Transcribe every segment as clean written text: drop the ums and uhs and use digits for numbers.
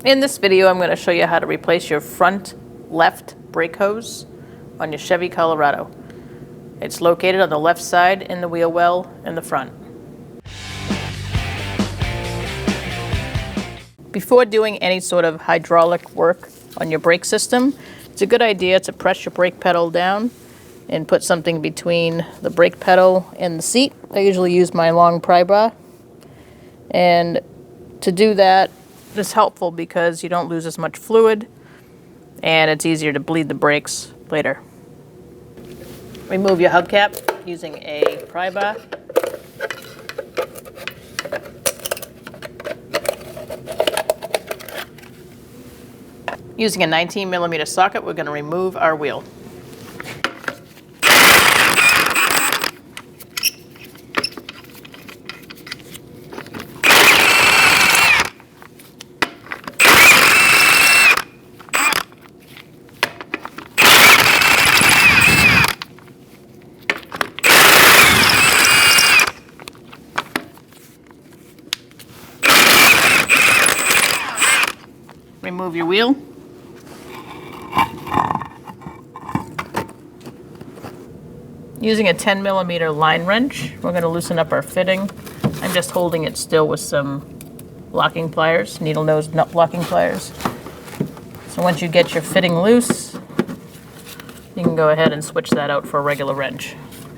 In this video, I'm going to show you how to replace your front left brake hose on your Chevy Colorado. It's located on the left side in the wheel well in the front. Before doing any sort of hydraulic work on your brake system, it's a good idea to press your brake pedal down and put something between the brake pedal and the seat. I usually use my long pry bar. And to do that, it's helpful because you don't lose as much fluid and it's easier to bleed the brakes later. Remove your hubcap using a pry bar. Using a 19mm socket, we're going to remove our wheel. Remove your wheel. Using a 10mm line wrench, we're going to loosen up our fitting. I'm just holding it still with some locking pliers, needle nose nut locking pliers. So once you get your fitting loose, you can go ahead and switch that out for a regular wrench.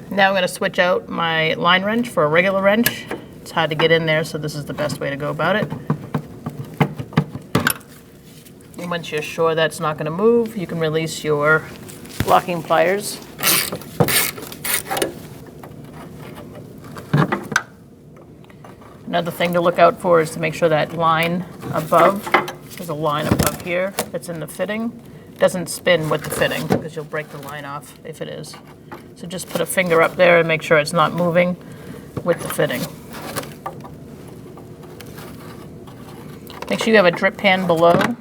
Now I'm going to switch out my line wrench for a regular wrench. It's hard to get in there, so this is the best way to go about it. And once you're sure that's not going to move, you can release your locking pliers. Another thing to look out for is to make sure that line above, there's a line above here that's in the fitting, doesn't spin with the fitting because you'll break the line off if it is. So just put a finger up there and make sure it's not moving with the fitting. Make sure you have a drip pan below.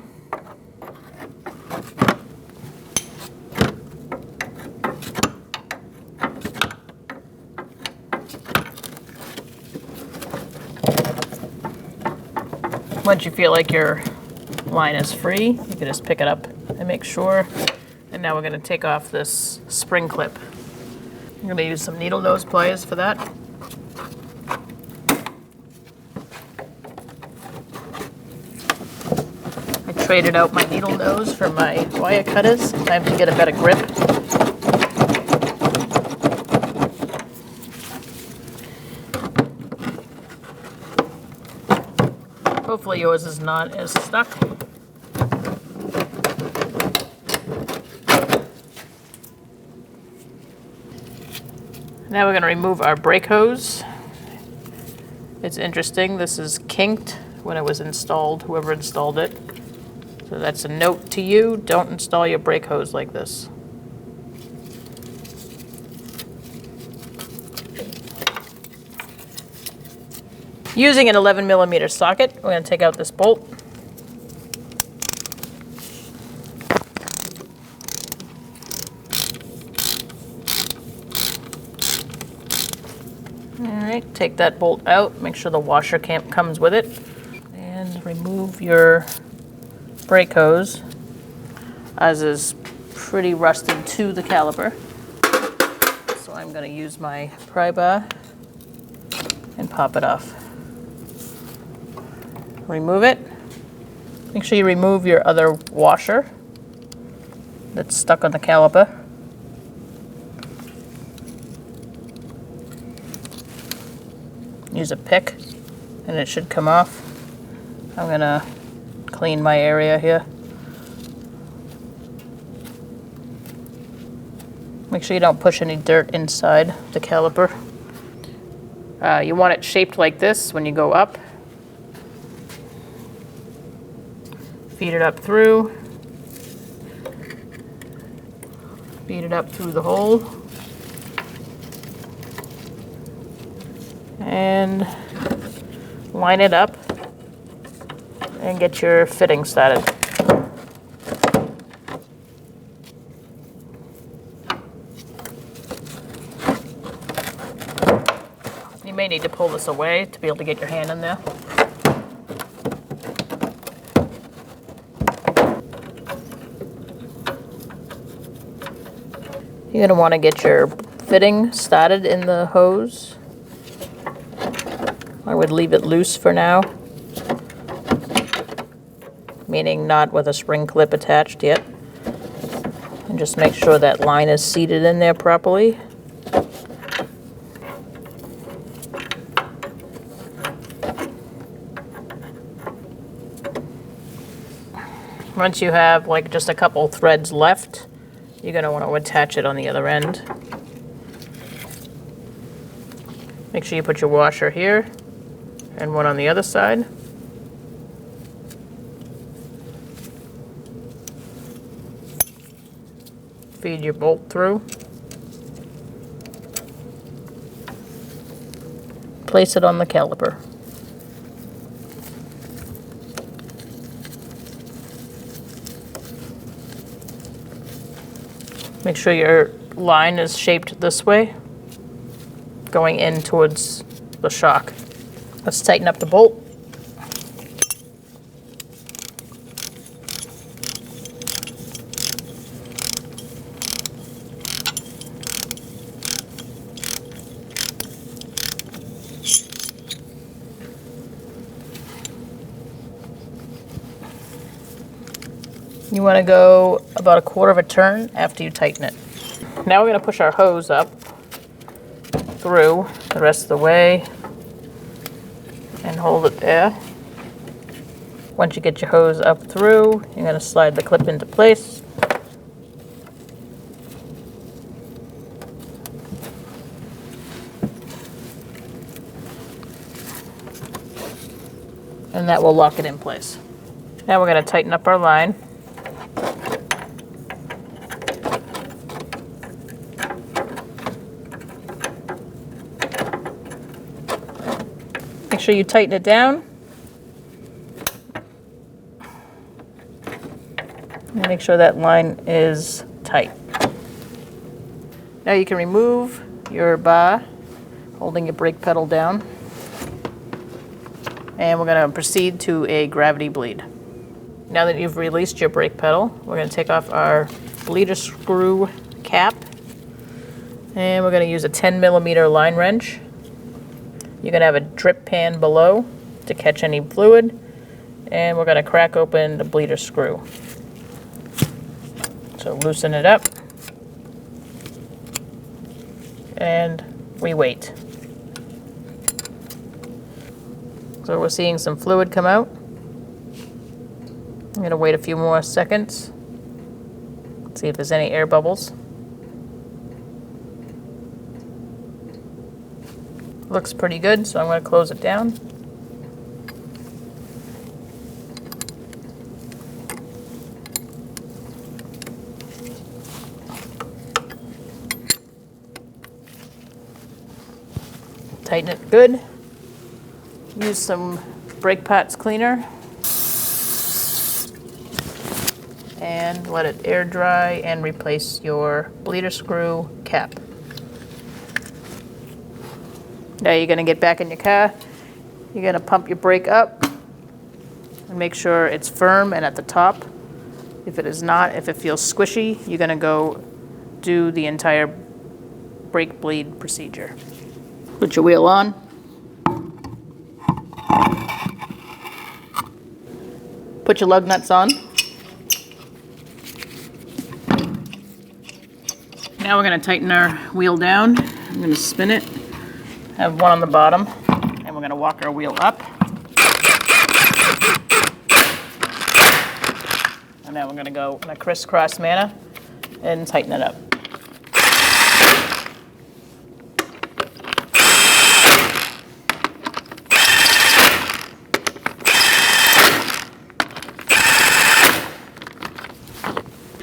Once you feel like your line is free, you can just pick it up and make sure. And now we're going to take off this spring clip. I'm going to use some needle nose pliers for that. I traded out my needle nose for my wire cutters. Time to get a better grip. Hopefully yours is not as stuck. Now we're going to remove our brake hose. It's interesting, this is kinked when it was installed, whoever installed it. So that's a note to you, don't install your brake hose like this. Using an 11mm socket, we're going to take out this bolt. Alright, take that bolt out, make sure the washer comes with it, and remove your brake hose, as is pretty rusted to the caliper. So I'm going to use my pry bar and pop it off. Remove it. Make sure you remove your other washer that's stuck on the caliper. Use a pick and it should come off. I'm gonna clean my area here. Make sure you don't push any dirt inside the caliper. You want it shaped like this when you go up. Feed it up through. Feed it up through the hole. And line it up and get your fitting started. You may need to pull this away to be able to get your hand in there. You're going to want to get your fitting started in the hose. I would leave it loose for now, meaning not with a spring clip attached yet. And just make sure that line is seated in there properly. Once you have like just a couple threads left, you're going to want to attach it on the other end. Make sure you put your washer here and one on the other side. Feed your bolt through. Place it on the caliper. Make sure your line is shaped this way, going in towards the shock. Let's tighten up the bolt. You want to go about a quarter of a turn after you tighten it. Now we're going to push our hose up through the rest of the way and hold it there. Once you get your hose up through, you're going to slide the clip into place. And that will lock it in place. Now we're going to tighten up our line. Make sure you tighten it down. And make sure that line is tight. Now you can remove your bar, holding your brake pedal down. And we're going to proceed to a gravity bleed. Now that you've released your brake pedal, we're going to take off our bleeder screw cap. And we're going to use a 10mm line wrench. You're going to have a drip pan below to catch any fluid. And we're going to crack open the bleeder screw. So loosen it up. And we wait. So we're seeing some fluid come out. I'm going to wait a few more seconds. See if there's any air bubbles. Looks pretty good, so I'm going to close it down. Tighten it good. Use some brake pads cleaner and let it air dry and replace your bleeder screw cap. Now you're going to get back in your car. You're going to pump your brake up and make sure it's firm and at the top. If it is not, if it feels squishy, you're going to go do the entire brake bleed procedure. Put your wheel on. Put your lug nuts on. Now we're going to tighten our wheel down. I'm going to spin it. Have one on the bottom, and we're going to walk our wheel up. And now we're going to go in a crisscross manner and tighten it up.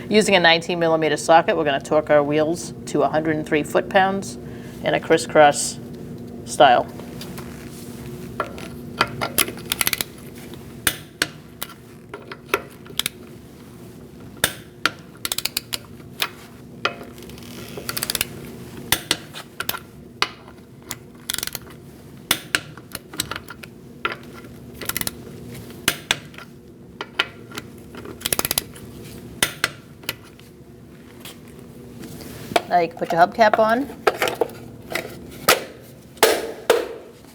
Using a 19mm socket, we're going to torque our wheels to 103 foot-pounds in a crisscross style. Now you can put your hubcap on.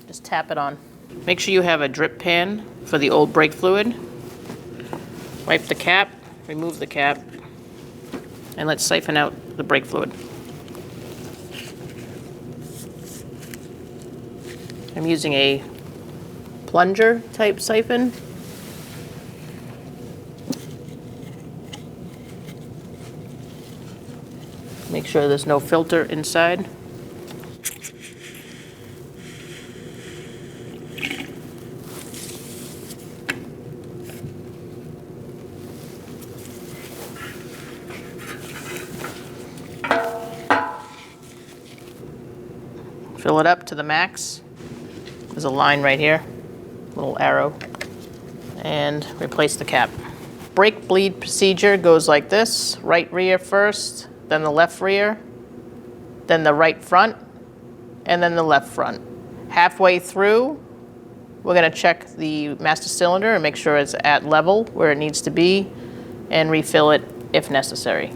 Just tap it on. Make sure you have a drip pan for the old brake fluid. Wipe the cap, remove the cap, and let's siphon out the brake fluid. I'm using a plunger type siphon. Make sure there's no filter inside. Fill it up to the max. There's a line right here, little arrow, and replace the cap. Brake bleed procedure goes like this: right rear first, then the left rear, then the right front, and then the left front. Halfway through, we're gonna check the master cylinder and make sure it's at level where it needs to be, and refill it if necessary.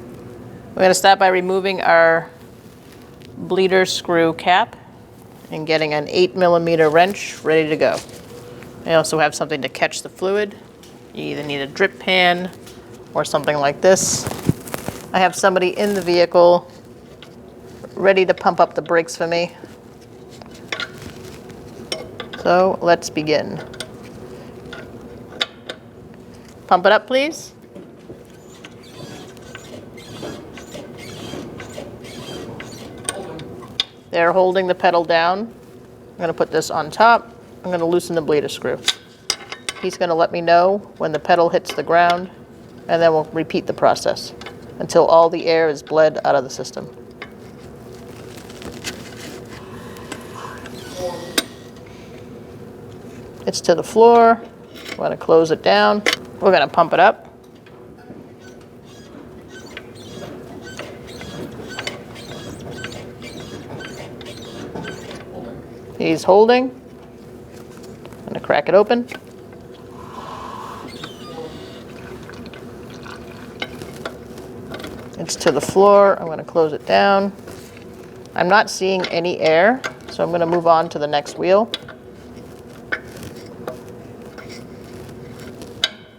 We're gonna start by removing our bleeder screw cap and getting an 8mm wrench ready to go. I also have something to catch the fluid. You either need a drip pan or something like this. I have somebody in the vehicle ready to pump up the brakes for me. So let's begin. Pump it up, please. They're holding the pedal down. I'm going to put this on top. I'm going to loosen the bleeder screw. He's going to let me know when the pedal hits the ground, and then we'll repeat the process until all the air is bled out of the system. It's to the floor. We're going to close it down. We're going to pump it up. He's holding. I'm going to crack it open. It's to the floor. I'm going to close it down. I'm not seeing any air, so I'm going to move on to the next wheel.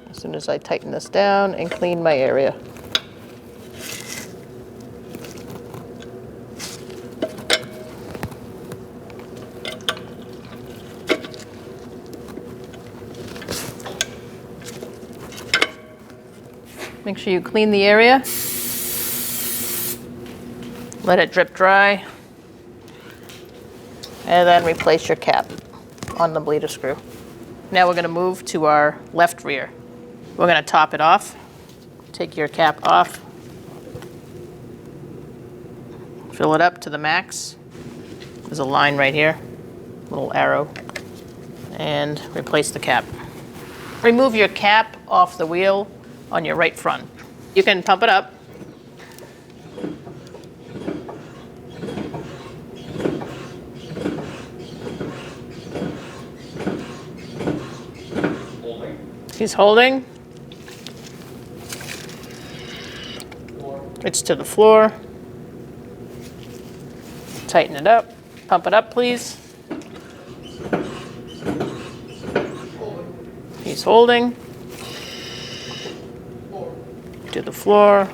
As soon as I tighten this down and clean my area. Make sure you clean the area. Let it drip dry. And then replace your cap on the bleeder screw. Now we're going to move to our left rear. We're going to top it off. Take your cap off. Fill it up to the max. There's a line right here, little arrow. And replace the cap. Remove your cap off the wheel on your right front. You can pump it up. He's holding. It's to the floor. Tighten it up. Pump it up, please. He's holding. To the floor.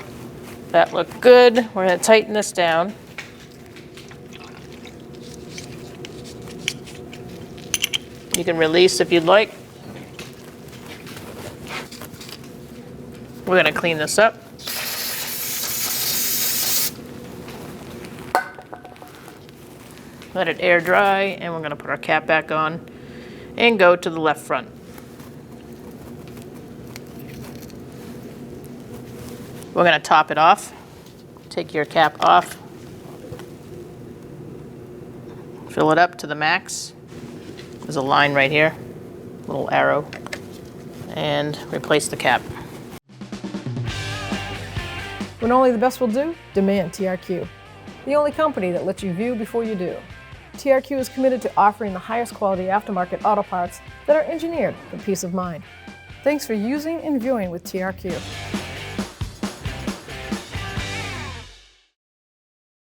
That looked good. We're going to tighten this down. You can release if you'd like. We're going to clean this up. Let it air dry, and we're going to put our cap back on and go to the left front. We're going to top it off. Take your cap off. Fill it up to the max. There's a line right here, little arrow, and replace the cap. When only the best will do, demand TRQ. The only company that lets you view before you do. TRQ is committed to offering the highest quality aftermarket auto parts that are engineered for peace of mind. Thanks for using and viewing with TRQ.